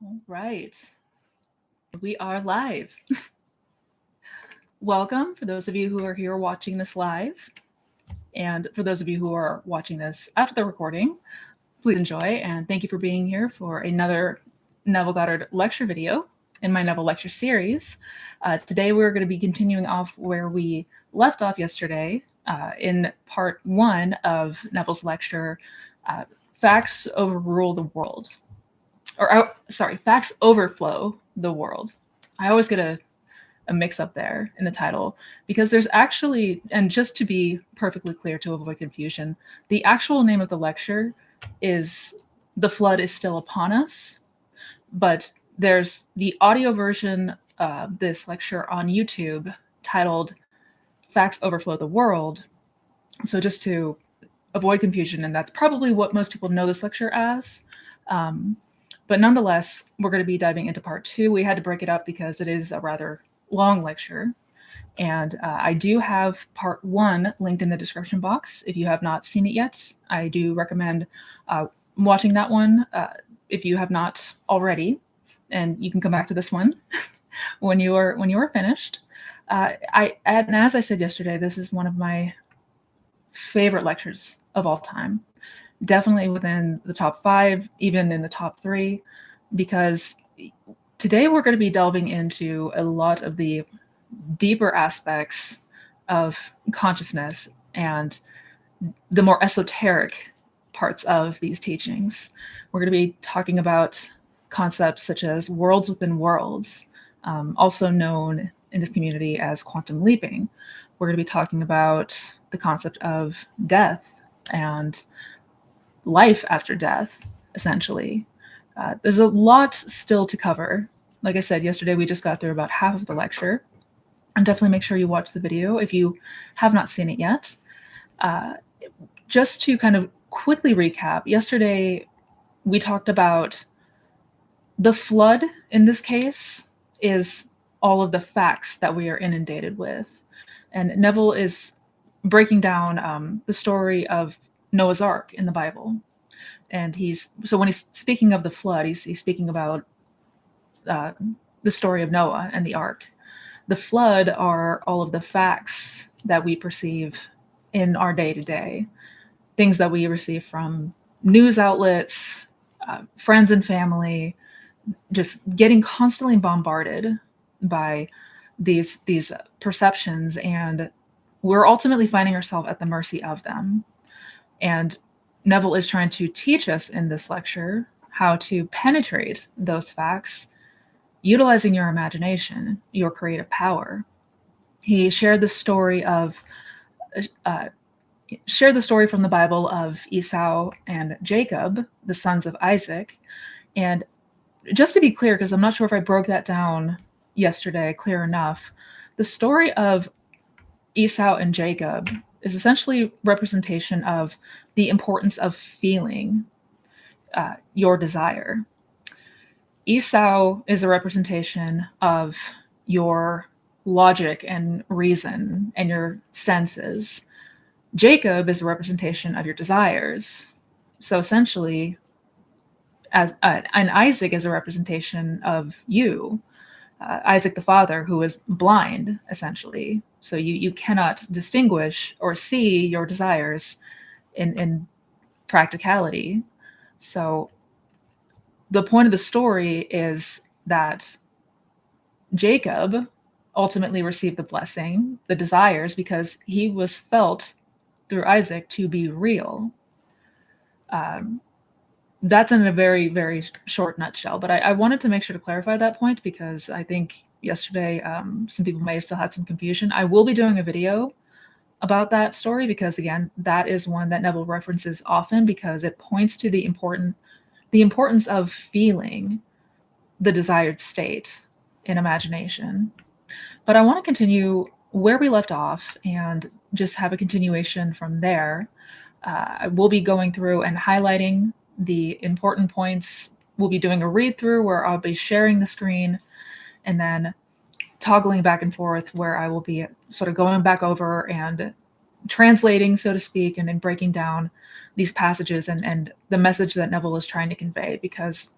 All right, we are live. Welcome for those of you who are here watching this live. And for those of you who are watching this after the recording, please enjoy. And thank you for being here for another Neville Goddard lecture video in my Neville lecture series. Today, we're going to be continuing off where we left off yesterday in part one of Neville's lecture, Facts Overrule the World. Facts Overflow the World. I always get a mix up there in the title because there's actually, and just to be perfectly clear to avoid confusion, the actual name of the lecture is The Flood is Still Upon Us, but there's the audio version of this lecture on YouTube titled Facts Overflow the World. So just to avoid confusion, and that's probably what most people know this lecture as. But nonetheless, we're going to be diving into part two. We had to break it up because it is a rather long lecture. And I do have part one linked in the description box. If you have not seen it yet, I do recommend watching that one if you have not already. And you can come back to this one when you are finished. And as I said yesterday, this is one of my favorite lectures of all time. Definitely within the top 5, even in the top 3, because today we're going to be delving into a lot of the deeper aspects of consciousness and the more esoteric parts of these teachings. We're going to be talking about concepts such as worlds within worlds, also known in this community as quantum leaping. We're going to be talking about the concept of death and life after death, essentially. There's a lot still to cover. Like I said, yesterday we just got through about half of the lecture. And definitely make sure you watch the video if you have not seen it yet. Just to kind of quickly recap, yesterday we talked about the flood, in this case, is all of the facts that we are inundated with. And Neville is breaking down the story of Noah's Ark in the Bible. And when he's speaking of the flood, he's speaking about the story of Noah and the ark. The flood are all of the facts that we perceive in our day-to-day, things that we receive from news outlets, friends and family, just getting constantly bombarded by these perceptions, and we're ultimately finding ourselves at the mercy of them. And Neville is trying to teach us in this lecture how to penetrate those facts, utilizing your imagination, your creative power. He shared the story from the Bible of Esau and Jacob, the sons of Isaac. And just to be clear, because I'm not sure if I broke that down yesterday clear enough, the story of Esau and Jacob is essentially representation of the importance of feeling your desire. Esau is a representation of your logic and reason and your senses. Jacob is a representation of your desires. So essentially, and Isaac is a representation of you. Isaac the father, who is blind, essentially. So you cannot distinguish or see your desires in practicality. So the point of the story is that Jacob ultimately received the blessing, the desires, because he was felt through Isaac to be real. That's in a very, very short nutshell, but I wanted to make sure to clarify that point because I think yesterday some people may have still had some confusion. I will be doing a video about that story because, again, that is one that Neville references often because it points to the importance of feeling the desired state in imagination. But I want to continue where we left off and just have a continuation from there. I will be going through and highlighting the important points. We'll be doing a read through where I'll be sharing the screen and then toggling back and forth where I will be sort of going back over and translating, so to speak, and then breaking down these passages and the message that Neville is trying to convey. Because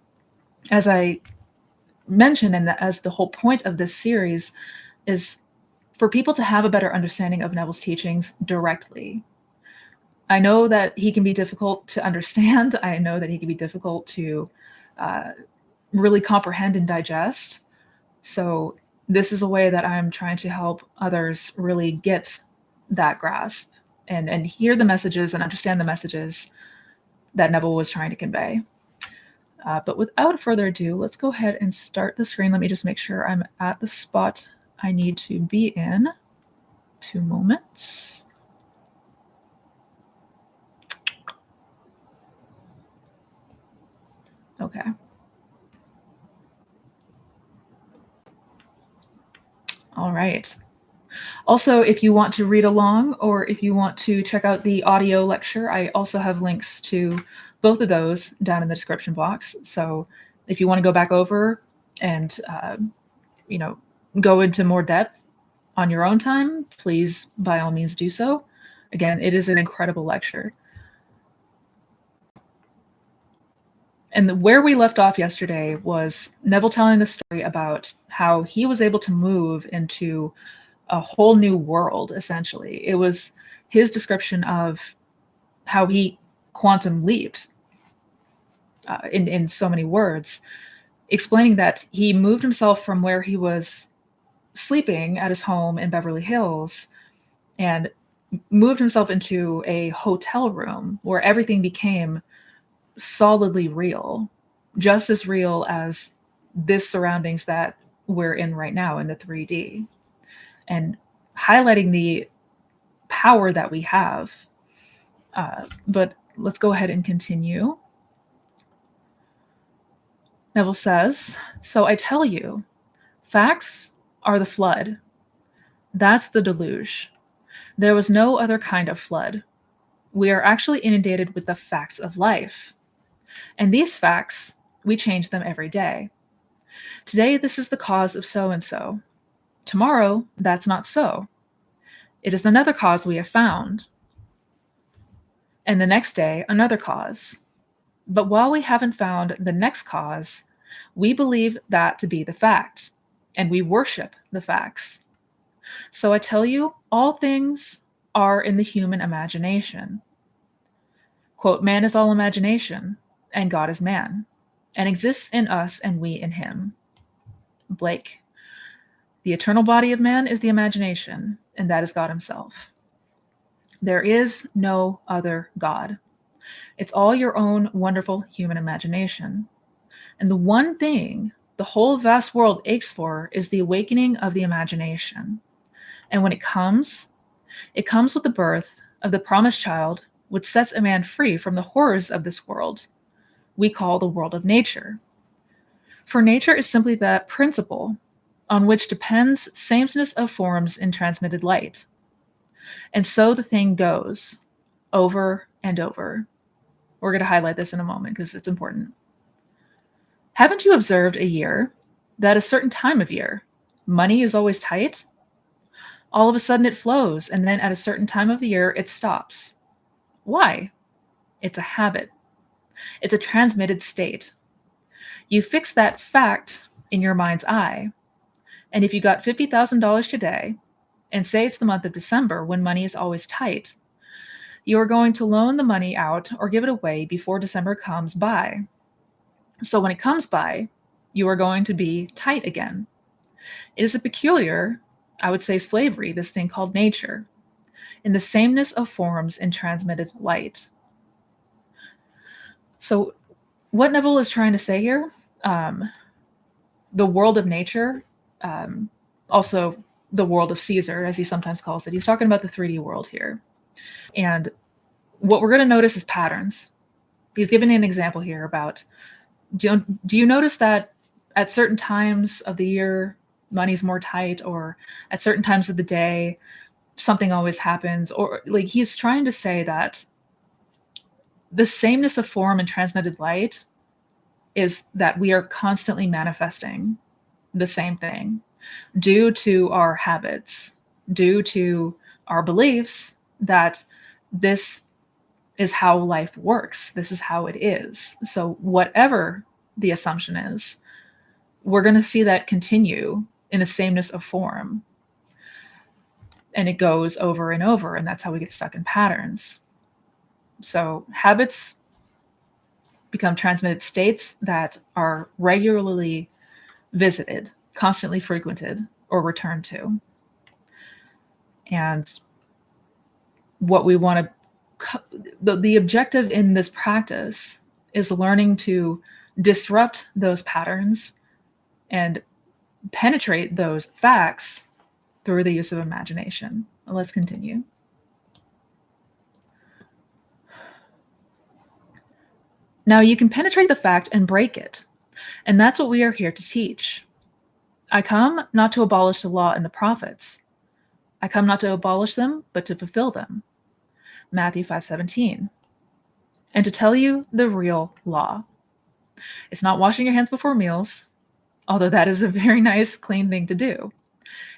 as I mention, and as the whole point of this series, is for people to have a better understanding of Neville's teachings directly. I know that he can be difficult to understand. I know that he can be difficult to really comprehend and digest. So this is a way that I'm trying to help others really get that grasp and hear the messages and understand the messages that Neville was trying to convey. But without further ado, let's go ahead and start the screen. Let me just make sure I'm at the spot I need to be in. 2 moments. Okay. All right. Also, if you want to read along or if you want to check out the audio lecture, I also have links to both of those down in the description box. So if you want to go back over and, go into more depth on your own time, please, by all means, do so. Again, it is an incredible lecture. And where we left off yesterday was Neville telling the story about how he was able to move into a whole new world, essentially. It was his description of how he quantum leaped in so many words, explaining that he moved himself from where he was sleeping at his home in Beverly Hills and moved himself into a hotel room where everything became solidly real, just as real as this surroundings that we're in right now in the 3D, and highlighting the power that we have. But let's go ahead and continue. Neville says, "So I tell you, facts are the flood. That's the deluge. There was no other kind of flood. We are actually inundated with the facts of life. And these facts, we change them every day. Today, this is the cause of so-and-so. Tomorrow, that's not so. It is another cause we have found. And the next day, another cause. But while we haven't found the next cause, we believe that to be the fact, and we worship the facts. So I tell you, all things are in the human imagination. Quote, man is all imagination, and God is man, and exists in us and we in him. Blake. The eternal body of man is the imagination, and that is God himself. There is no other God. It's all your own wonderful human imagination. And the one thing the whole vast world aches for is the awakening of the imagination. And when it comes with the birth of the promised child, which sets a man free from the horrors of this world we call the world of nature. For nature is simply that principle on which depends sameness of forms in transmitted light. And so the thing goes over and over. We're going to highlight this in a moment because it's important. Haven't you observed a year that a certain time of year, money is always tight? All of a sudden it flows, and then at a certain time of the year, it stops. Why? It's a habit. It's a transmitted state. You fix that fact in your mind's eye. And if you got $50,000 today, and say it's the month of December when money is always tight, you are going to loan the money out or give it away before December comes by. So when it comes by, you are going to be tight again. It is a peculiar, I would say, slavery, this thing called nature, in the sameness of forms in transmitted light. So what Neville is trying to say here, the world of nature, also the world of Caesar, as he sometimes calls it, he's talking about the 3D world here. And what we're going to notice is patterns. He's given an example here about, do you notice that at certain times of the year, money's more tight, or at certain times of the day, something always happens? Or like he's trying to say that the sameness of form and transmitted light is that we are constantly manifesting the same thing due to our habits, due to our beliefs that this is how life works. This is how it is. So whatever the assumption is, we're going to see that continue in the sameness of form. And it goes over and over, and that's how we get stuck in patterns. So habits become transmitted states that are regularly visited, constantly frequented, or returned to. And what we want to, the objective in this practice is learning to disrupt those patterns and penetrate those facts through the use of imagination. Let's continue. Now you can penetrate the fact and break it. And that's what we are here to teach. I come not to abolish the law and the prophets. I come not to abolish them, but to fulfill them. Matthew 5:17. And to tell you the real law. It's not washing your hands before meals, although that is a very nice, clean thing to do.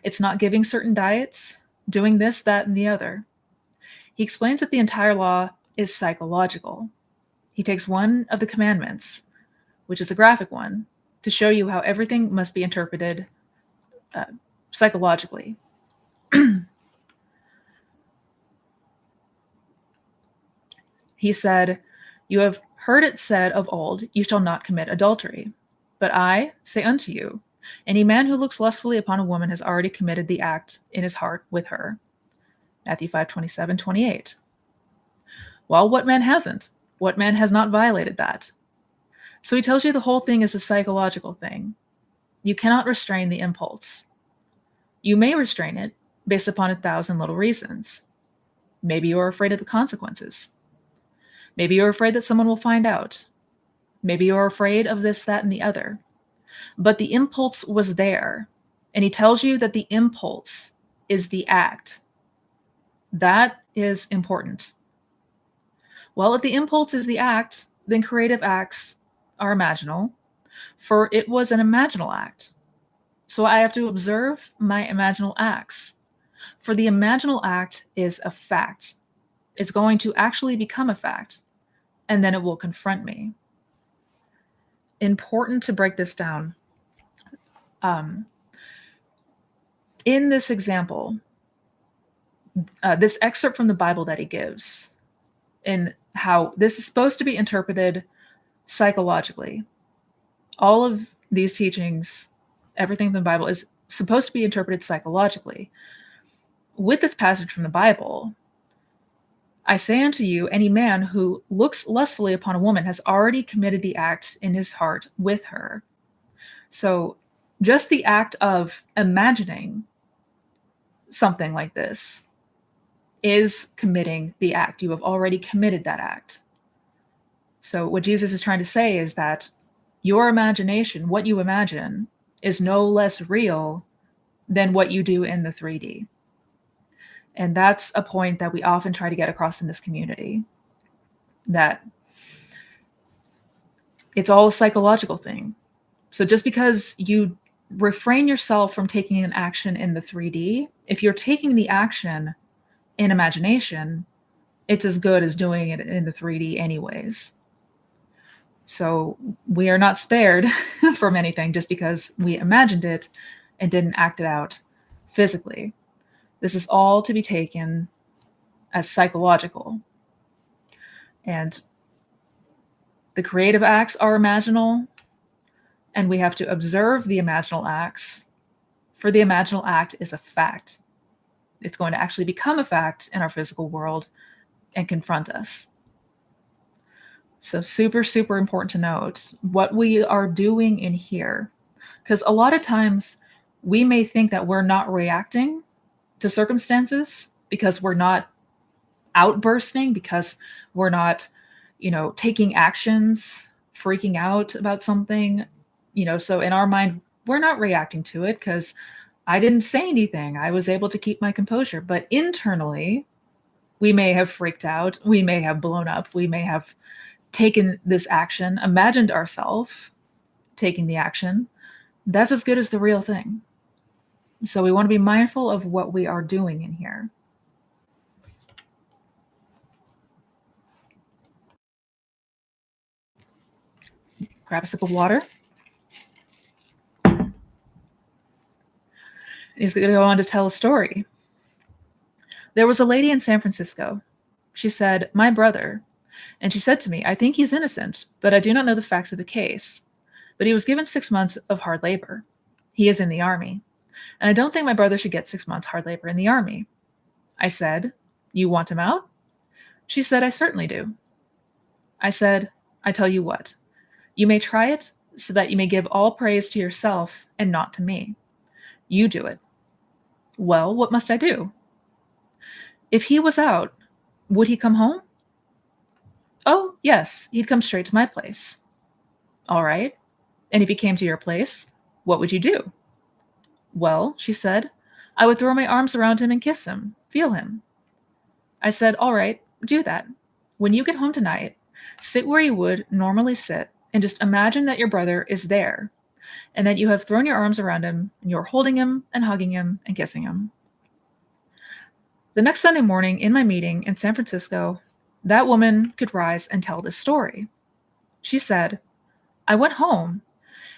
It's not giving certain diets, doing this, that, and the other. He explains that the entire law is psychological. He takes one of the commandments, which is a graphic one, to show you how everything must be interpreted psychologically. He said, "You have heard it said of old, you shall not commit adultery. But I say unto you, any man who looks lustfully upon a woman has already committed the act in his heart with her." Matthew 5:27, 28. Well, what man hasn't? What man has not violated that? So he tells you the whole thing is a psychological thing. You cannot restrain the impulse. You may restrain it based upon 1,000 little reasons. Maybe you're afraid of the consequences. Maybe you're afraid that someone will find out. Maybe you're afraid of this, that, and the other. But the impulse was there, and he tells you that the impulse is the act. That is important. Well, if the impulse is the act, then creative acts are imaginal, for it was an imaginal act. So I have to observe my imaginal acts, for the imaginal act is a fact. It's going to actually become a fact, and then it will confront me. Important to break this down. In this example, this excerpt from the Bible that he gives, and how this is supposed to be interpreted psychologically. All of these teachings, everything in the Bible is supposed to be interpreted psychologically. With this passage from the Bible, I say unto you, any man who looks lustfully upon a woman has already committed the act in his heart with her. So just the act of imagining something like this is committing the act. You have already committed that act. So what Jesus is trying to say is that your imagination, what you imagine, is no less real than what you do in the 3D. And that's a point that we often try to get across in this community, that it's all a psychological thing. So just because you refrain yourself from taking an action in the 3D, if you're taking the action in imagination, it's as good as doing it in the 3D anyways. So we are not spared from anything just because we imagined it and didn't act it out physically. This is all to be taken as psychological. And the creative acts are imaginal, and we have to observe the imaginal acts, for the imaginal act is a fact. It's going to actually become a fact in our physical world and confront us. So super, super important to note what we are doing in here, because a lot of times we may think that we're not reacting to circumstances because we're not outbursting, because we're not, taking actions, freaking out about something, so in our mind, we're not reacting to it because I didn't say anything. I was able to keep my composure. But internally, we may have freaked out. We may have blown up. We may have taken this action, imagined ourselves taking the action. That's as good as the real thing. So we want to be mindful of what we are doing in here. Grab a sip of water. He's going to go on to tell a story. There was a lady in San Francisco. She said, "My brother," and she said to me, "I think he's innocent, but I do not know the facts of the case. But he was given 6 months of hard labor. He is in the army, and I don't think my brother should get 6 months hard labor in the army." I said, "You want him out?" She said, "I certainly do." I said, "I tell you what, you may try it so that you may give all praise to yourself and not to me. You do it." "Well, what must I do?" "If he was out, would he come home?" "Oh, yes, he'd come straight to my place." "All right. And if he came to your place, what would you do?" "Well," she said, "I would throw my arms around him and kiss him, feel him." I said, "All right, do that. When you get home tonight, sit where you would normally sit and just imagine that your brother is there and that you have thrown your arms around him and you're holding him and hugging him and kissing him." The next Sunday morning in my meeting in San Francisco, that woman could rise and tell this story. She said, "I went home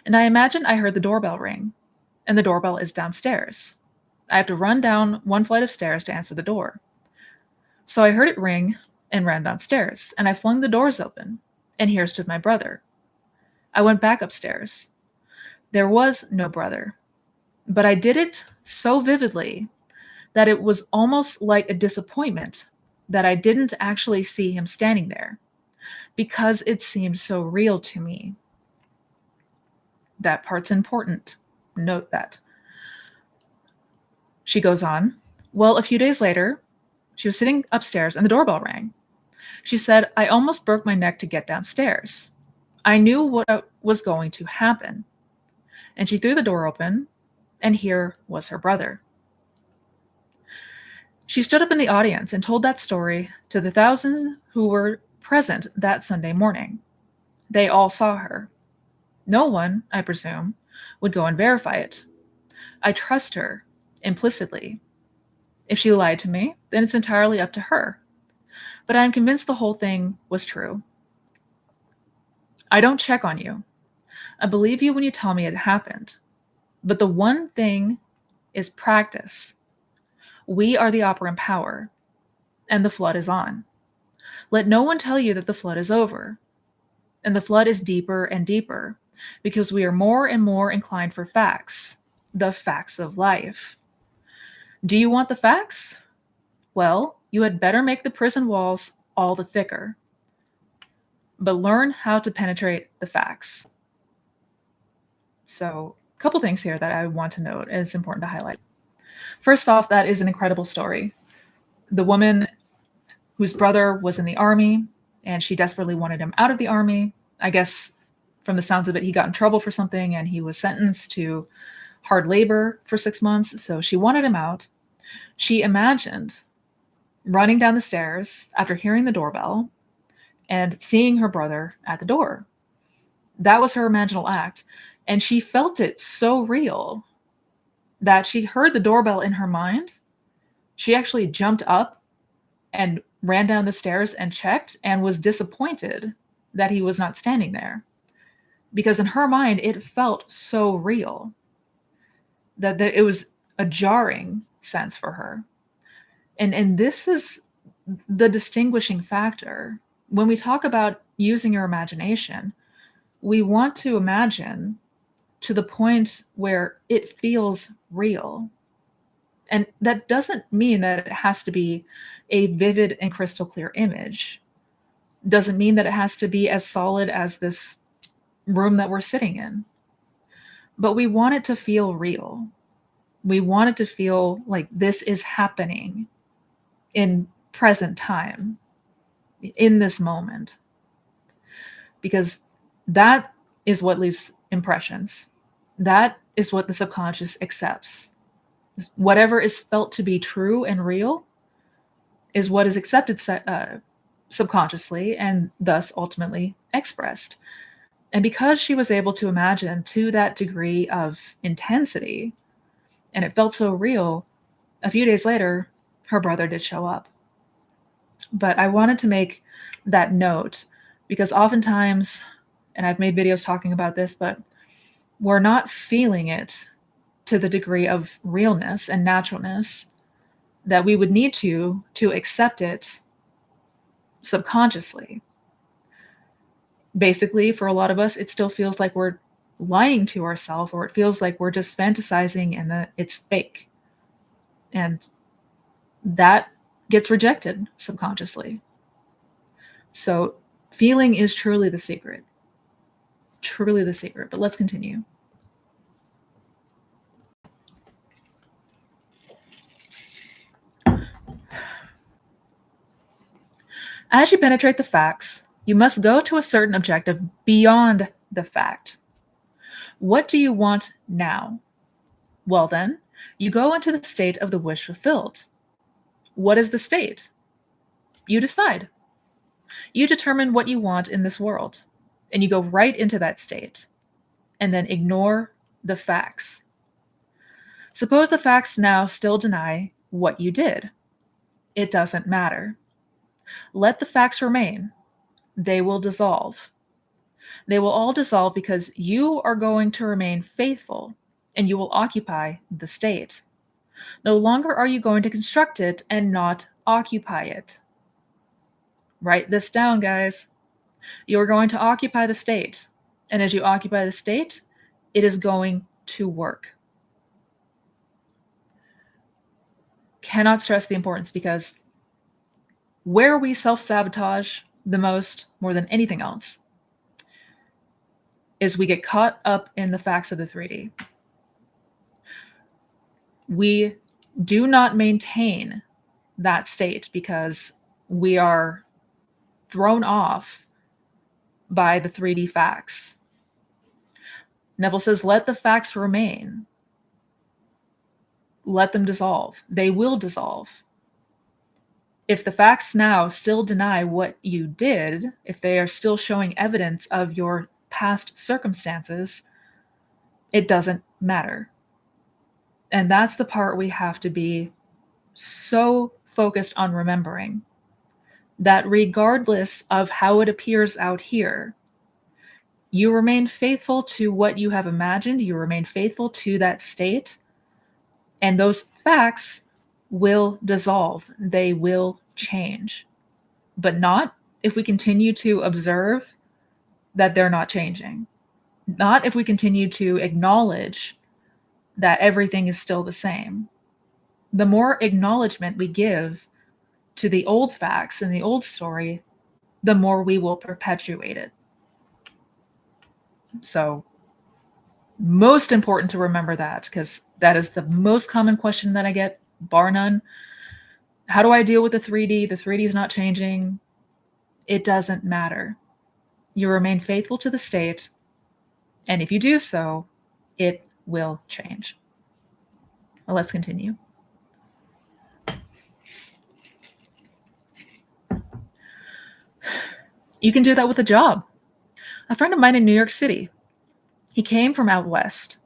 and I imagined I heard the doorbell ring, and the doorbell is downstairs. I have to run down one flight of stairs to answer the door. So I heard it ring and ran downstairs, and I flung the doors open, and here stood my brother. I went back upstairs. There was no brother, but I did it so vividly that it was almost like a disappointment that I didn't actually see him standing there because it seemed so real to me." That part's important. Note that. She goes on, "Well, a few days later, she was sitting upstairs and the doorbell rang. She said, 'I almost broke my neck to get downstairs. I knew what was going to happen.' And she threw the door open, and here was her brother. She stood up in the audience and told that story to the thousands who were present that Sunday morning. They all saw her. No one, I presume, would go and verify it. I trust her, implicitly. If she lied to me, then it's entirely up to her. But I am convinced the whole thing was true. I don't check on you. I believe you when you tell me it happened. But the one thing is practice. We are the operant power, and the flood is on. Let no one tell you that the flood is over. And the flood is deeper and deeper, because we are more and more inclined for facts, the facts of life. Do you want the facts? Well, you had better make the prison walls all the thicker. But learn how to penetrate the facts." So, a couple things here that I want to note, and it's important to highlight. First off, that is an incredible story. The woman whose brother was in the army, and she desperately wanted him out of the army. I guess from the sounds of it, he got in trouble for something, and he was sentenced to hard labor for 6 months, so she wanted him out. She imagined running down the stairs after hearing the doorbell and seeing her brother at the door. That was her imaginal act, and she felt it so real that she heard the doorbell in her mind. She actually jumped up and ran down the stairs and checked and was disappointed that he was not standing there. Because in her mind, it felt so real that it was a jarring sense for her. And this is the distinguishing factor. When we talk about using your imagination, we want to imagine to the point where it feels real. And that doesn't mean that it has to be a vivid and crystal clear image. Doesn't mean that it has to be as solid as this room that we're sitting in. But we want it to feel real. We want it to feel like this is happening in present time, in this moment. Because that is what leaves impressions. That is what the subconscious accepts. Whatever is felt to be true and real is what is accepted subconsciously and thus ultimately expressed. And because she was able to imagine to that degree of intensity, and it felt so real, a few days later, her brother did show up. But I wanted to make that note because oftentimes, and I've made videos talking about this, but we're not feeling it to the degree of realness and naturalness that we would need to accept it subconsciously. Basically, for a lot of us, it still feels like we're lying to ourselves, or it feels like we're just fantasizing and that it's fake. And that gets rejected subconsciously. So feeling is truly the secret. Truly the secret. But let's continue. As you penetrate the facts, you must go to a certain objective beyond the fact. What do you want now? Well, then, you go into the state of the wish fulfilled. What is the state? You decide. You determine what you want in this world, and you go right into that state, and then ignore the facts. Suppose the facts now still deny what you did. It doesn't matter. Let the facts remain. They will dissolve. They will all dissolve because you are going to remain faithful, and you will occupy the state. No longer are you going to construct it and not occupy it. Write this down, guys. You are going to occupy the state. And as you occupy the state, it is going to work. Cannot stress the importance, because where we self-sabotage the most, more than anything else, is we get caught up in the facts of the 3D. We do not maintain that state because we are thrown off by the 3D facts. Neville says, let the facts remain. Let them dissolve. They will dissolve. If the facts now still deny what you did, if they are still showing evidence of your past circumstances, it doesn't matter. And that's the part we have to be so focused on remembering, that regardless of how it appears out here, you remain faithful to what you have imagined, you remain faithful to that state, and those facts will dissolve. They will change. But not if we continue to observe that they're not changing. Not if we continue to acknowledge that everything is still the same. The more acknowledgement we give to the old facts and the old story, the more we will perpetuate it. So, most important to remember that, because that is the most common question that I get, bar none. How do I deal with the 3D? The 3D is not changing. It doesn't matter. You remain faithful to the state, and if you do so, it will change. Well, let's continue. You can do that with a job. A friend of mine in New York City, he came from out west.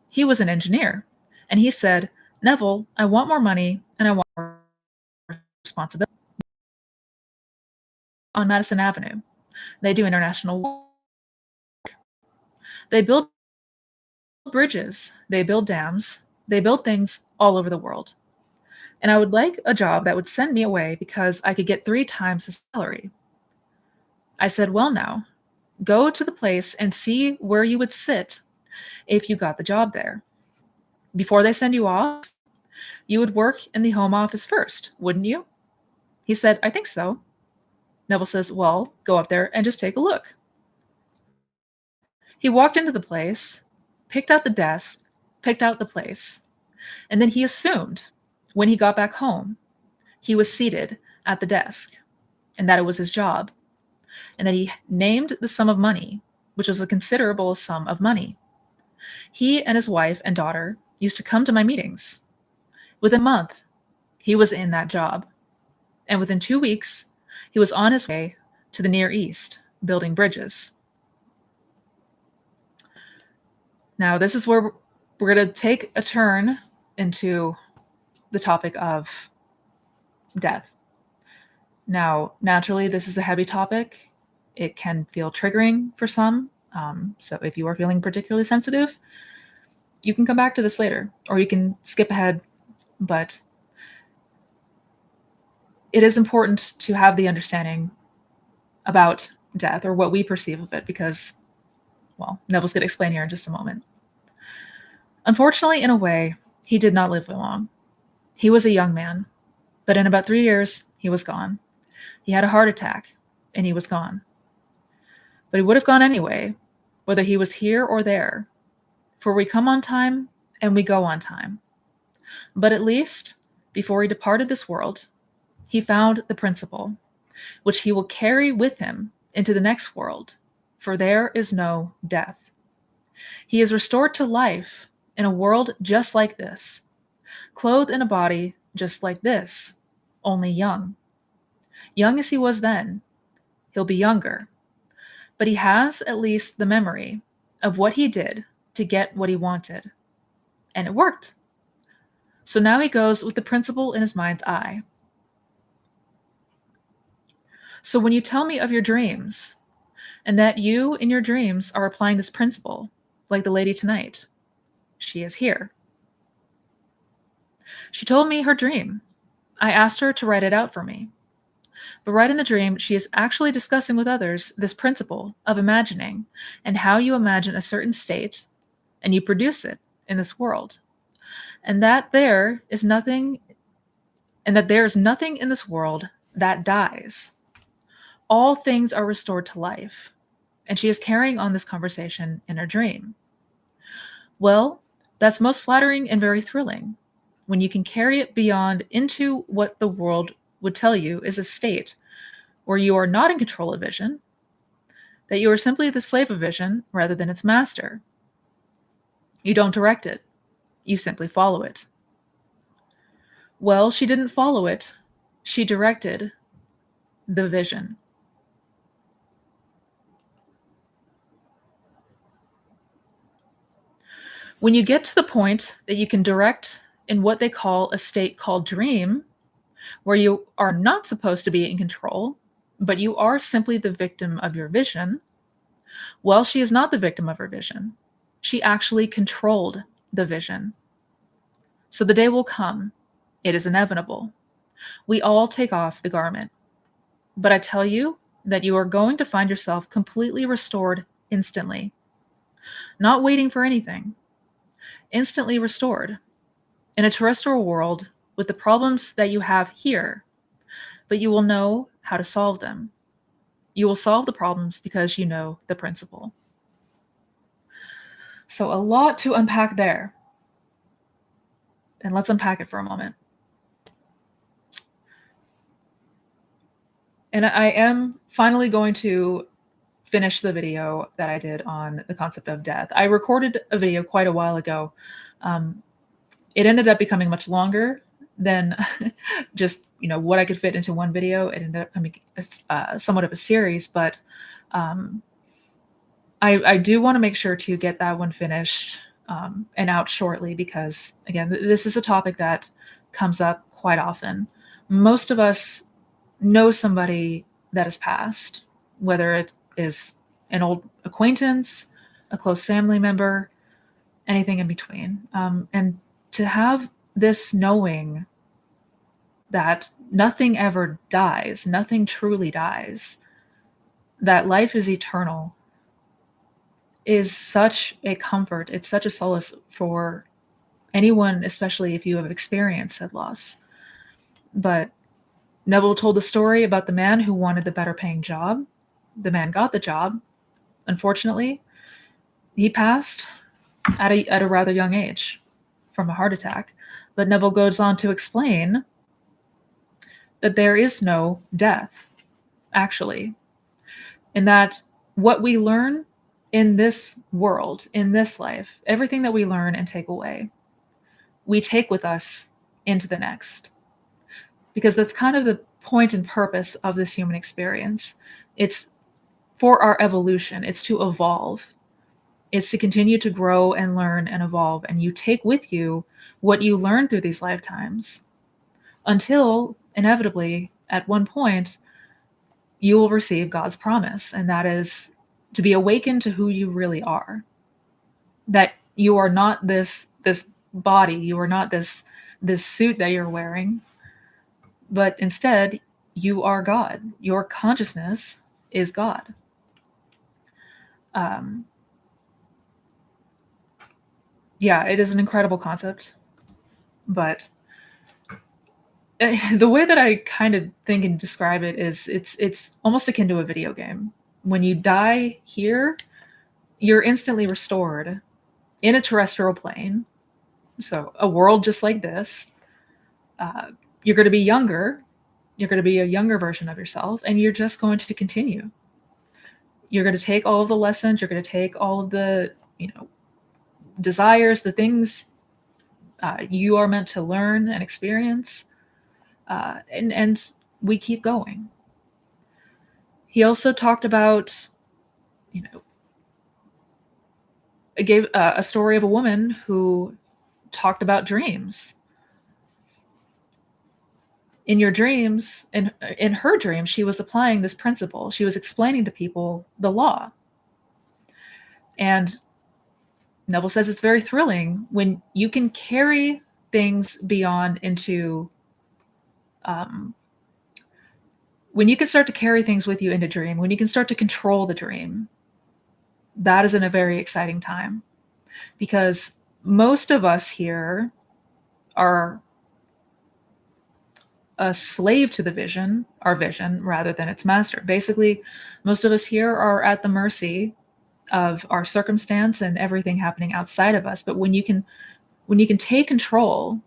He was an engineer, and he said, Neville, I want more money and I want more responsibility. On Madison Avenue, they do international work. They build bridges, they build dams, they build things all over the world. And I would like a job that would send me away because I could get 3 times the salary. I said, well, now, go to the place and see where you would sit if you got the job there. Before they send you off, you would work in the home office first, wouldn't you? He said, I think so. Neville says, well, go up there and just take a look. He walked into the place, picked out the desk, picked out the place, and then he assumed when he got back home, he was seated at the desk and that it was his job, and that he named the sum of money, which was a considerable sum of money. He and his wife and daughter used to come to my meetings. Within a month, he was in that job. And within 2 weeks, he was on his way to the Near East, building bridges. Now, this is where we're going to take a turn into the topic of death. Now, naturally, this is a heavy topic. It can feel triggering for some. So if you are feeling particularly sensitive, You can come back to this later, or you can skip ahead, but it is important to have the understanding about death, or what we perceive of it, because, well, Neville's going to explain here in just a moment. Unfortunately, in a way, he did not live long. He was a young man, but in about 3 years, he was gone. He had a heart attack, and he was gone. But he would have gone anyway, whether he was here or there, for we come on time and we go on time. But at least, before he departed this world, he found the principle, which he will carry with him into the next world, for there is no death. He is restored to life in a world just like this, clothed in a body just like this, only young. Young as he was then, he'll be younger, but he has at least the memory of what he did to get what he wanted, and it worked. So now he goes with the principle in his mind's eye. So when you tell me of your dreams, and that you in your dreams are applying this principle, like the lady tonight, she is here. She told me her dream. I asked her to write it out for me. But right in the dream, she is actually discussing with others this principle of imagining, and how you imagine a certain state and you produce it in this world. And that there is nothing in this world that dies. All things are restored to life. And she is carrying on this conversation in her dream. Well, that's most flattering and very thrilling, when you can carry it beyond into what the world would tell you is a state where you are not in control of vision, that you are simply the slave of vision rather than its master. You don't direct it, you simply follow it. Well, she didn't follow it, she directed the vision. When you get to the point that you can direct in what they call a state called dream, where you are not supposed to be in control, but you are simply the victim of your vision, well, she is not the victim of her vision. She actually controlled the vision. So the day will come. It is inevitable. We all take off the garment. But I tell you that you are going to find yourself completely restored instantly. Not waiting for anything. Instantly restored. In a terrestrial world with the problems that you have here, but you will know how to solve them. You will solve the problems because you know the principle. So a lot to unpack there. And let's unpack it for a moment. And I am finally going to finish the video that I did on the concept of death. I recorded a video quite a while ago. It ended up becoming much longer than just what I could fit into one video. It ended up becoming somewhat of a series, but I do want to make sure to get that one finished and out shortly, because again, this is a topic that comes up quite often. Most of us know somebody that has passed, whether it is an old acquaintance, a close family member, anything in between. And to have this knowing that nothing ever dies, nothing truly dies, that life is eternal, is such a comfort. It's such a solace for anyone, especially if you have experienced said loss. But Neville told the story about the man who wanted the better paying job. The man got the job. Unfortunately, he passed at a rather young age from a heart attack. But Neville goes on to explain that there is no death, actually, and that what we learn in this world, in this life, everything that we learn and take away, we take with us into the next. Because that's kind of the point and purpose of this human experience. It's for our evolution. It's to evolve. It's to continue to grow and learn and evolve. And you take with you what you learn through these lifetimes until, inevitably, at one point, you will receive God's promise. And that is to be awakened to who you really are. That You are not this body. You are not this suit that you're wearing, but instead you are God. Your consciousness is God. Um, yeah, it is an incredible concept, but the way that I kind of think and describe it is it's almost akin to a video game. When you die here, you're instantly restored in a terrestrial plane. So a world just like this. You're going to be younger. You're going to be a younger version of yourself, and you're just going to continue. You're going to take all of the lessons. You're going to take all of the, desires, the things you are meant to learn and experience, and we keep going. He also talked about, it gave a story of a woman who talked about dreams. In your dreams, in her dreams, she was applying this principle. She was explaining to people the law. And Neville says it's very thrilling when you can carry things beyond into, when you can start to carry things with you into dream, when you can start to control the dream. That is in a very exciting time, because most of us here are a slave to the vision, our vision, rather than its master. Basically, most of us here are at the mercy of our circumstance and everything happening outside of us. But when you can take control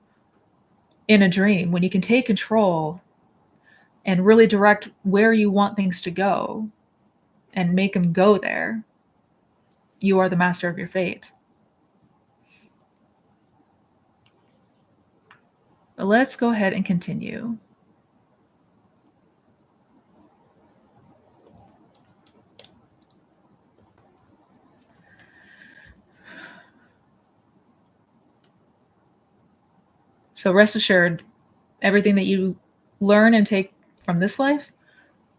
in a dream, when you can take control and really direct where you want things to go and make them go there, you are the master of your fate. But let's go ahead and continue. So rest assured, everything that you learn and take from this life,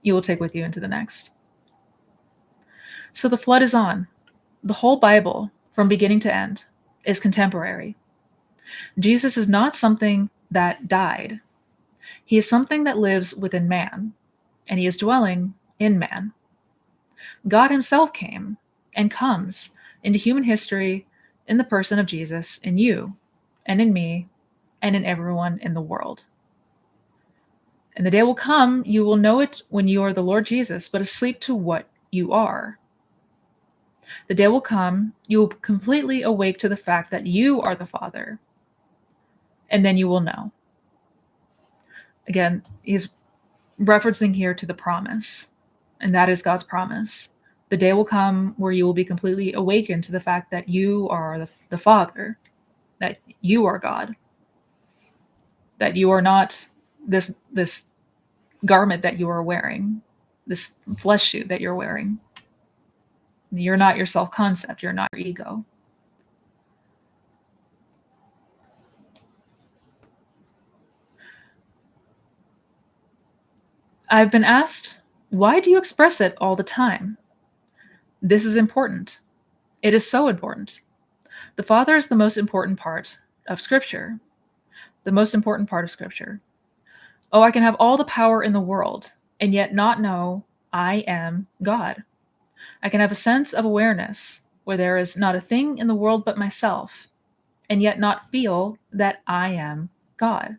you will take with you into the next. So the flood is on. The whole Bible, from beginning to end, is contemporary. Jesus is not something that died. He is something that lives within man, and he is dwelling in man. God himself came and comes into human history in the person of Jesus, in you and in me and in everyone in the world. And the day will come, you will know it when you are the Lord Jesus, but asleep to what you are. The day will come, you will completely awake to the fact that you are the Father, and then you will know. Again, he's referencing here to the promise, and that is God's promise. The day will come where you will be completely awakened to the fact that you are the Father, that you are God, that you are not this garment that you are wearing, this flesh suit that you're wearing. You're not your self-concept. You're not your ego. I've been asked, why do you express it all the time? This is important. It is so important. The Father is the most important part of Scripture. The most important part of Scripture. Oh, I can have all the power in the world and yet not know I am God. I can have a sense of awareness where there is not a thing in the world but myself, and yet not feel that I am God.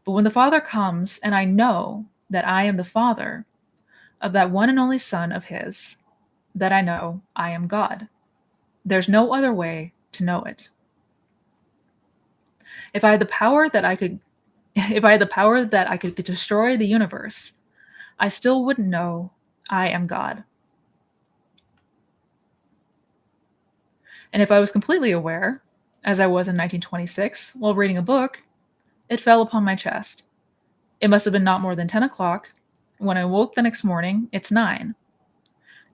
But when the Father comes and I know that I am the Father of that one and only Son of His, that I know I am God. There's no other way to know it. If I had the power that I could destroy the universe, I still wouldn't know I am God. And if I was completely aware, as I was in 1926 while reading a book, it fell upon my chest. It must have been not more than 10 o'clock. When I woke the next morning, it's 9.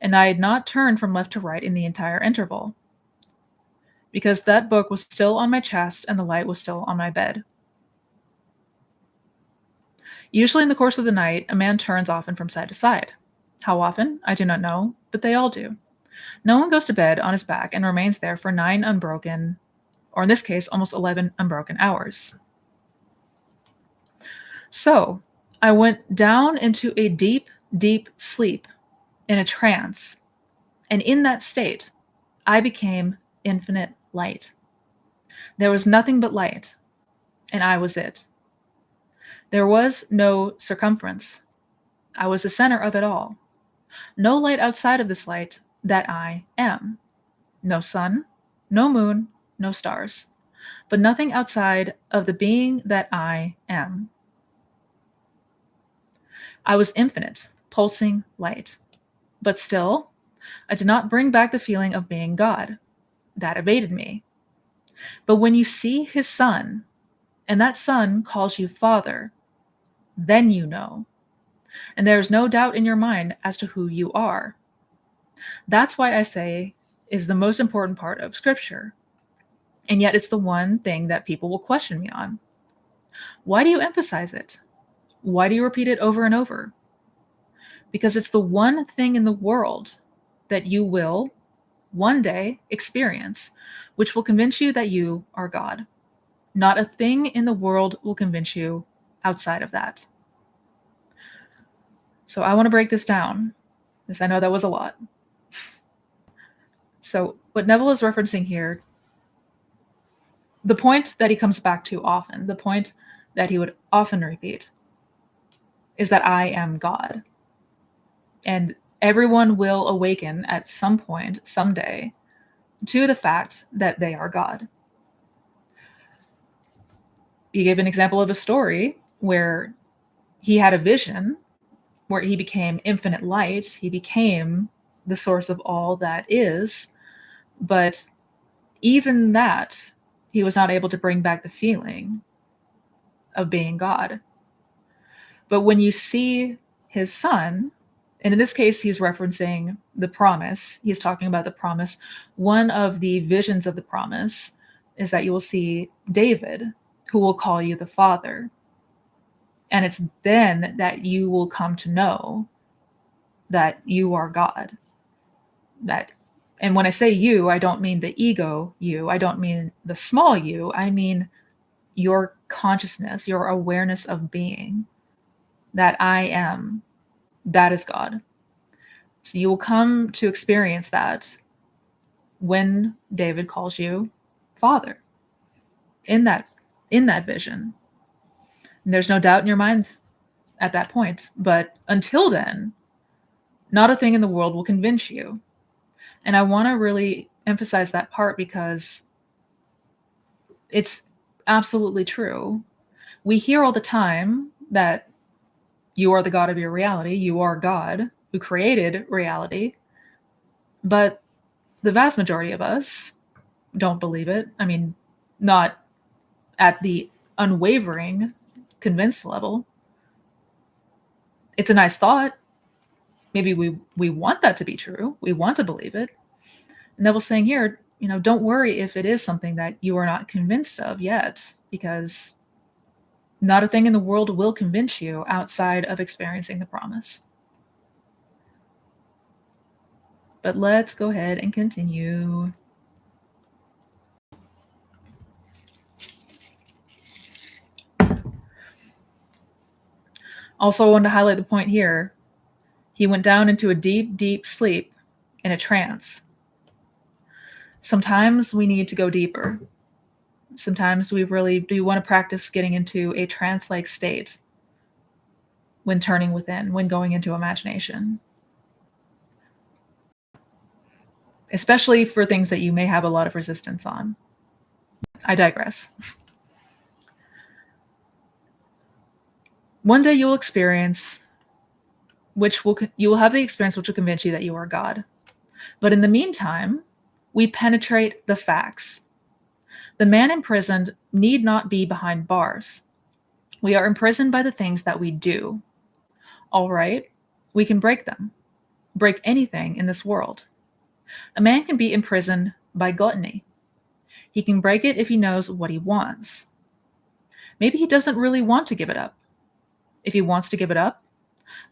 And I had not turned from left to right in the entire interval, because that book was still on my chest and the light was still on my bed. Usually in the course of the night, a man turns often from side to side. How often? I do not know, but they all do. No one goes to bed on his back and remains there for 9 unbroken, or in this case, almost 11 unbroken hours. So I went down into a deep, deep sleep in a trance. And in that state, I became infinite light. There was nothing but light, and I was it. There was no circumference. I was the center of it all. No light outside of this light that I am. No sun, no moon, no stars, but nothing outside of the being that I am. I was infinite, pulsing light. But still, I did not bring back the feeling of being God. That evaded me. But when you see his son, and that son calls you Father, then you know. And there is no doubt in your mind as to who you are. That's why I say is the most important part of Scripture. And yet it's the one thing that people will question me on. Why do you emphasize it? Why do you repeat it over and over? Because it's the one thing in the world that you will one day experience, which will convince you that you are God. Not a thing in the world will convince you outside of that. So I want to break this down, because I know that was a lot. So what Neville is referencing here, the point that he comes back to often, the point that he would often repeat, is that I am God. And everyone will awaken at some point, someday, to the fact that they are God. He gave an example of a story where he had a vision where he became infinite light. He became the source of all that is. But even that, he was not able to bring back the feeling of being God. But when you see his son, and in this case, he's referencing the promise. He's talking about the promise. One of the visions of the promise is that you will see David, who will call you the Father. And it's then that you will come to know that you are God. And when I say you, I don't mean the ego you. I don't mean the small you. I mean your consciousness, your awareness of being. That I am. That is God. So you will come to experience that when David calls you Father in that vision. And there's no doubt in your mind at that point. But until then, not a thing in the world will convince you. And I want to really emphasize that part because it's absolutely true. We hear all the time that you are the God of your reality. You are God who created reality. But the vast majority of us don't believe it. I mean, not at the unwavering, convinced level. It's a nice thought. Maybe we want that to be true. We want to believe it. Neville's saying here, don't worry if it is something that you are not convinced of yet, because not a thing in the world will convince you outside of experiencing the promise. But let's go ahead and continue. Also, I wanted to highlight the point here. He went down into a deep, deep sleep in a trance. Sometimes we need to go deeper. Sometimes we really do want to practice getting into a trance-like state when turning within, when going into imagination. Especially for things that you may have a lot of resistance on. I digress. One day you will experience, you will have the experience which will convince you that you are God. But in the meantime, we penetrate the facts. The man imprisoned need not be behind bars. We are imprisoned by the things that we do. All right, we can break them. Break anything in this world. A man can be imprisoned by gluttony. He can break it if he knows what he wants. Maybe he doesn't really want to give it up. If he wants to give it up,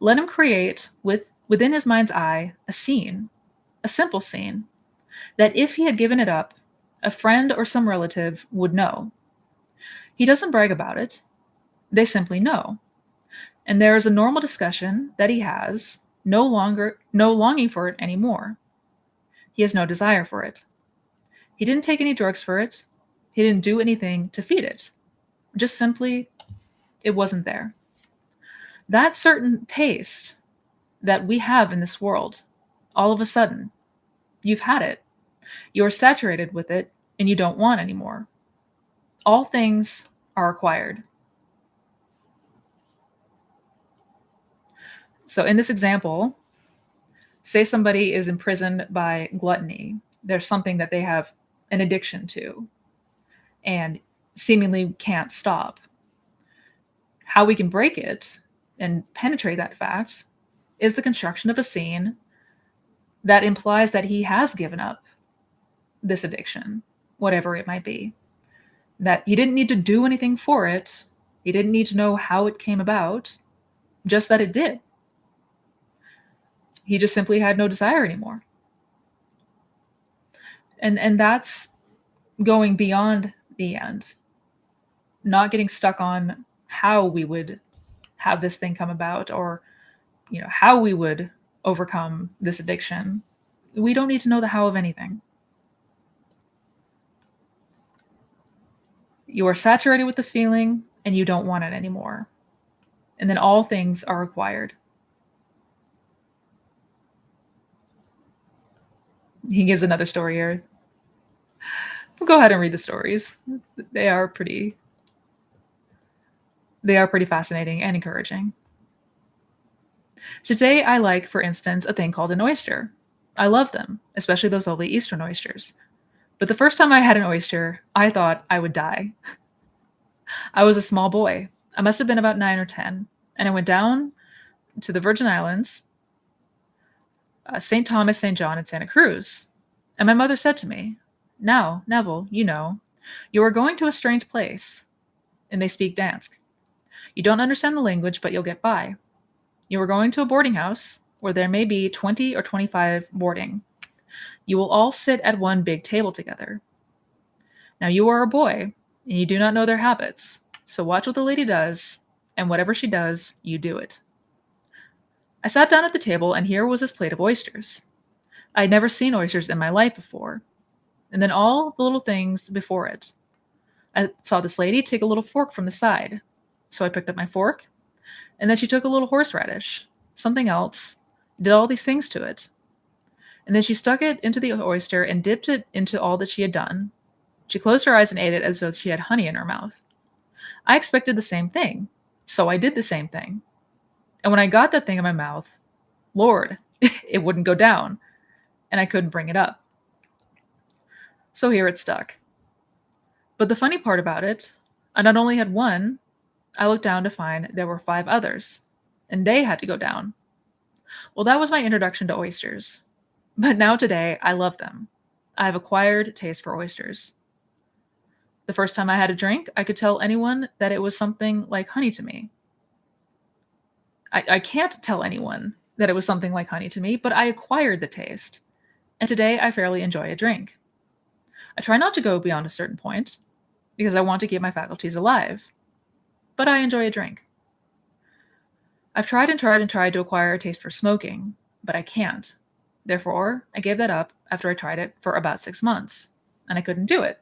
let him create within his mind's eye a scene a simple scene, that if he had given it up, a friend or some relative would know. He doesn't brag about it. They simply know. And there is a normal discussion that he has no longing for it anymore. He has no desire for it. He didn't take any drugs for it. He didn't do anything to feed it. Just simply, it wasn't there. That certain taste that we have in this world, all of a sudden, you've had it. You're saturated with it and you don't want anymore. All things are acquired. So in this example, say somebody is imprisoned by gluttony. There's something that they have an addiction to and seemingly can't stop. How we can break it and penetrate that fact is the construction of a scene that implies that he has given up this addiction, whatever it might be. That he didn't need to do anything for it. He didn't need to know how it came about, just that it did. He just simply had no desire anymore. And that's going beyond the end, not getting stuck on how we would have this thing come about, or how we would overcome this addiction. We don't need to know the how of anything. You are saturated with the feeling and you don't want it anymore. And then all things are acquired. He gives another story here. We'll go ahead and read the stories. They are pretty fascinating and encouraging. Today, I like, for instance, a thing called an oyster. I love them, especially those lovely Eastern oysters. But the first time I had an oyster, I thought I would die. I was a small boy. I must have been about 9 or 10, and I went down to the Virgin Islands, St. Thomas, St. John, and Santa Cruz. And my mother said to me, "Now, Neville, you are going to a strange place, and they speak Dansk. You don't understand the language, but you'll get by. You are going to a boarding house where there may be 20 or 25 boarding. You will all sit at one big table together. Now you are a boy, and you do not know their habits, so watch what the lady does, and whatever she does, you do it." I sat down at the table, and here was this plate of oysters. I had never seen oysters in my life before, and then all the little things before it. I saw this lady take a little fork from the side, so I picked up my fork, and then she took a little horseradish, something else, did all these things to it. And then she stuck it into the oyster and dipped it into all that she had done. She closed her eyes and ate it as though she had honey in her mouth. I expected the same thing, so I did the same thing. And when I got that thing in my mouth, Lord, it wouldn't go down, and I couldn't bring it up. So here it stuck. But the funny part about it, I not only had one, I looked down to find there were 5 others, and they had to go down. Well, that was my introduction to oysters. But now today, I love them. I have acquired taste for oysters. The first time I had a drink, I could tell anyone that it was something like honey to me. I can't tell anyone that it was something like honey to me, but I acquired the taste. And today, I fairly enjoy a drink. I try not to go beyond a certain point, because I want to keep my faculties alive. But I enjoy a drink. I've tried and tried and tried to acquire a taste for smoking, but I can't. Therefore, I gave that up after I tried it for about 6 months, and I couldn't do it.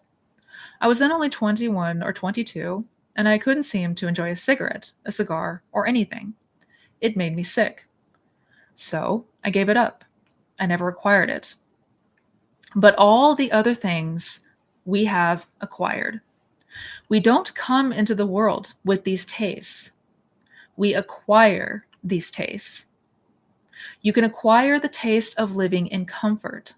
I was then only 21 or 22, and I couldn't seem to enjoy a cigarette, a cigar, or anything. It made me sick. So I gave it up. I never acquired it. But all the other things we have acquired. We don't come into the world with these tastes. We acquire these tastes. You can acquire the taste of living in comfort.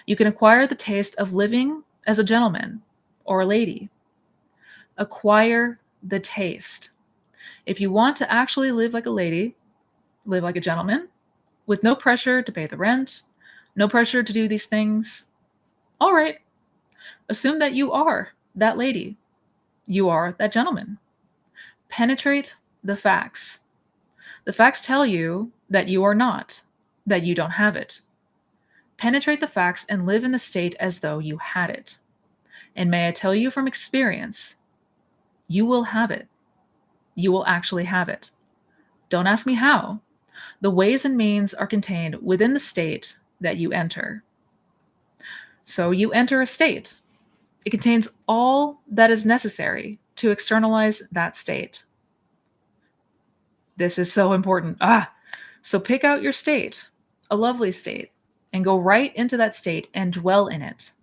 You can acquire the taste of living as a gentleman or a lady. Acquire the taste. If you want to actually live like a lady, live like a gentleman, with no pressure to pay the rent, no pressure to do these things, all right, assume that you are that lady. You are that gentleman. Penetrate the facts. The facts tell you that you are not, that you don't have it. Penetrate the facts and live in the state as though you had it. And may I tell you from experience, you will have it. You will actually have it. Don't ask me how. The ways and means are contained within the state that you enter. So you enter a state. It contains all that is necessary to externalize that state. This is so important. So pick out your state, a lovely state, and go right into that state and dwell in it.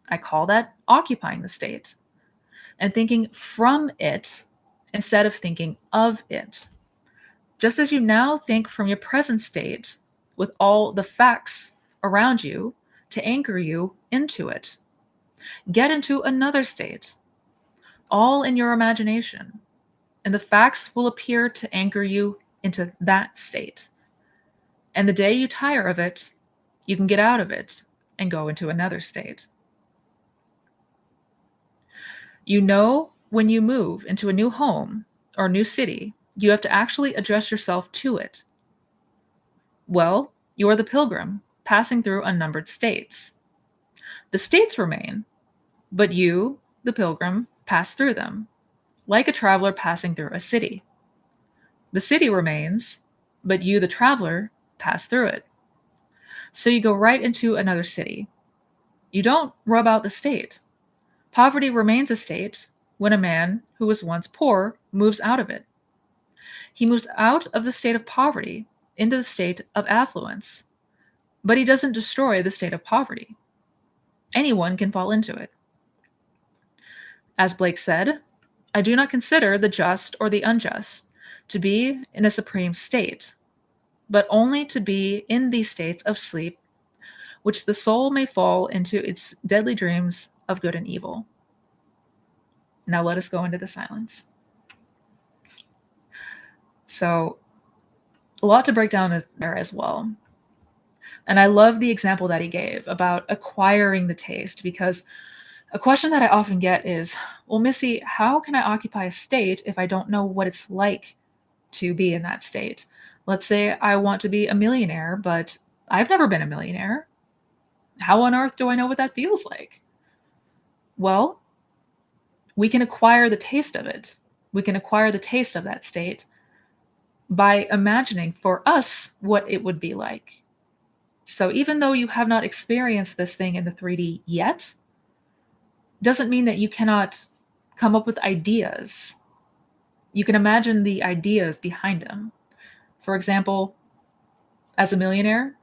I call that occupying the state and thinking from it instead of thinking of it. Just as you now think from your present state with all the facts around you to anchor you into it. Get into another state, all in your imagination, and the facts will appear to anchor you into that state. And the day you tire of it, you can get out of it and go into another state. You know, when you move into a new home or new city, you have to actually adjust yourself to it. Well, you are the pilgrim passing through unnumbered states. The states remain, but you, the pilgrim, pass through them, like a traveler passing through a city. The city remains, but you, the traveler, pass through it. So you go right into another city. You don't rub out the state. Poverty remains a state when a man who was once poor moves out of it. He moves out of the state of poverty into the state of affluence, but he doesn't destroy the state of poverty. Anyone can fall into it. As Blake said, I do not consider the just or the unjust to be in a supreme state, but only to be in these states of sleep, which the soul may fall into its deadly dreams of good and evil. Now let us go into the silence. So, a lot to break down there as well. And I love the example that he gave about acquiring the taste, because a question that I often get is, well, Missy, how can I occupy a state if I don't know what it's like to be in that state? Let's say I want to be a millionaire, but I've never been a millionaire. How on earth do I know what that feels like? Well, we can acquire the taste of it. We can acquire the taste of that state by imagining for us what it would be like. So even though you have not experienced this thing in the 3D yet, doesn't mean that you cannot come up with ideas. You can imagine the ideas behind them. For example, as a millionaire,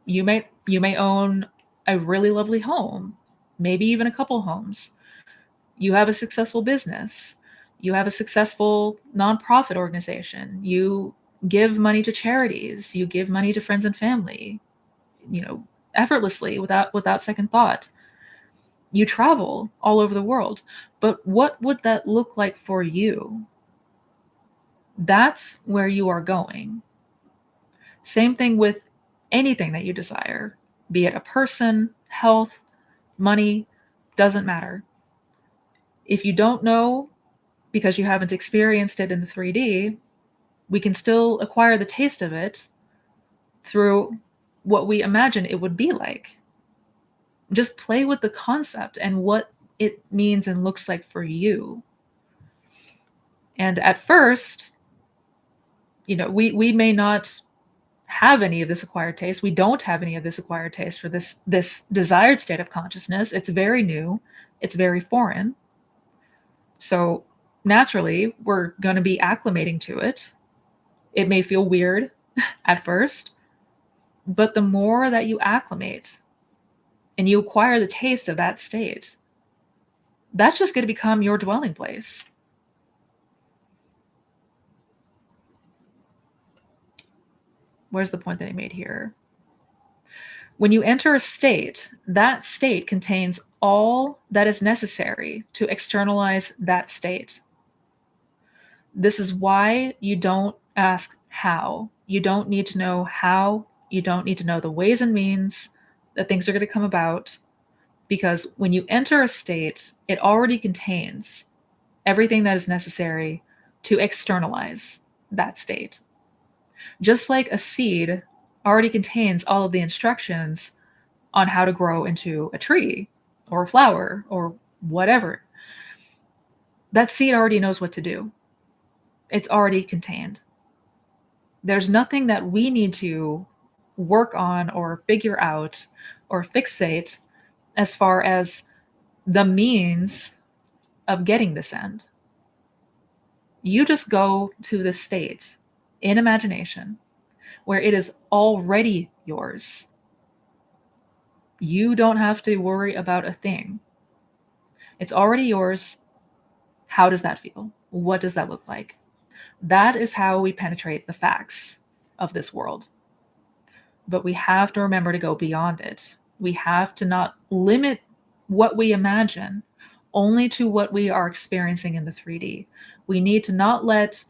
you may own a really lovely home, maybe even a couple homes. You have a successful business. You have a successful nonprofit organization. You give money to charities. You give money to friends and family, effortlessly, without second thought. You travel all over the world. But what would that look like for you? That's where you are going. Same thing with anything that you desire, be it a person, health, money, doesn't matter. If you don't know because you haven't experienced it in the 3D, we can still acquire the taste of it through what we imagine it would be like. Just play with the concept and what it means and looks like for you. And at first, we may not have any of this acquired taste. We don't have any of this acquired taste for this desired state of consciousness. It's very new. It's very foreign. So naturally, we're going to be acclimating to it. It may feel weird at first, but the more that you acclimate and you acquire the taste of that state, that's just going to become your dwelling place. Where's the point that I made here? When you enter a state, that state contains all that is necessary to externalize that state. This is why you don't ask how. You don't need to know how. You don't need to know the ways and means that things are going to come about, because when you enter a state, it already contains everything that is necessary to externalize that state. Just like a seed already contains all of the instructions on how to grow into a tree or a flower or whatever. That seed already knows what to do. It's already contained. There's nothing that we need to work on or figure out or fixate as far as the means of getting this end. You just go to this state in imagination where it is already yours. You don't have to worry about a thing. It's already yours. How does that feel? What does that look like? That is how we penetrate the facts of this world. But we have to remember to go beyond it. We have to not limit what we imagine only to what we are experiencing in the 3D. We need to not let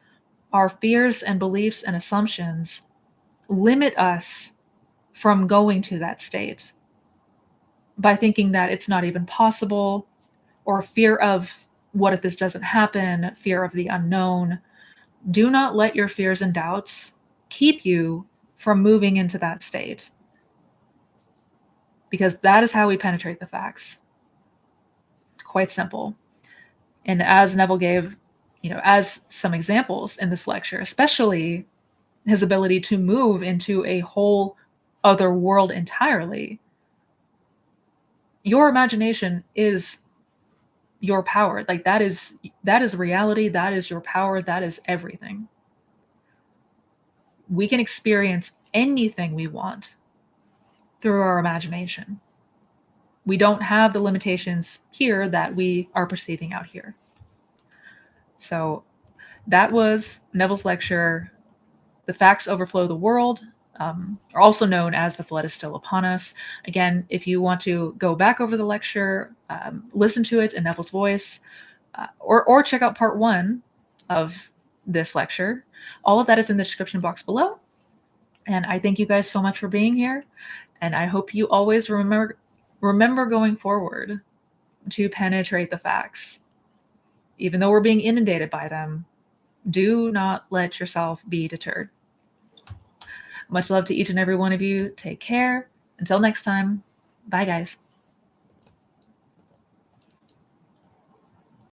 our fears and beliefs and assumptions limit us from going to that state by thinking that it's not even possible, or fear of what if this doesn't happen, fear of the unknown. Do not let your fears and doubts keep you from moving into that state, because that is how we penetrate the facts. Quite simple. And as Neville gave, as some examples in this lecture, especially his ability to move into a whole other world entirely, your imagination is your power. Like that is reality. That is your power. That is everything. We can experience anything we want through our imagination. We don't have the limitations here that we are perceiving out here. So that was Neville's lecture, The Facts Overflow the World, are also known as The Flood is Still Upon Us. Again, if you want to go back over the lecture, listen to it in Neville's voice, or check out part 1 of this lecture, all of that is in the description box below. And I thank you guys so much for being here. And I hope you always remember going forward to penetrate the facts. Even though we're being inundated by them, do not let yourself be deterred. Much love to each and every one of you. Take care. Until next time. Bye, guys.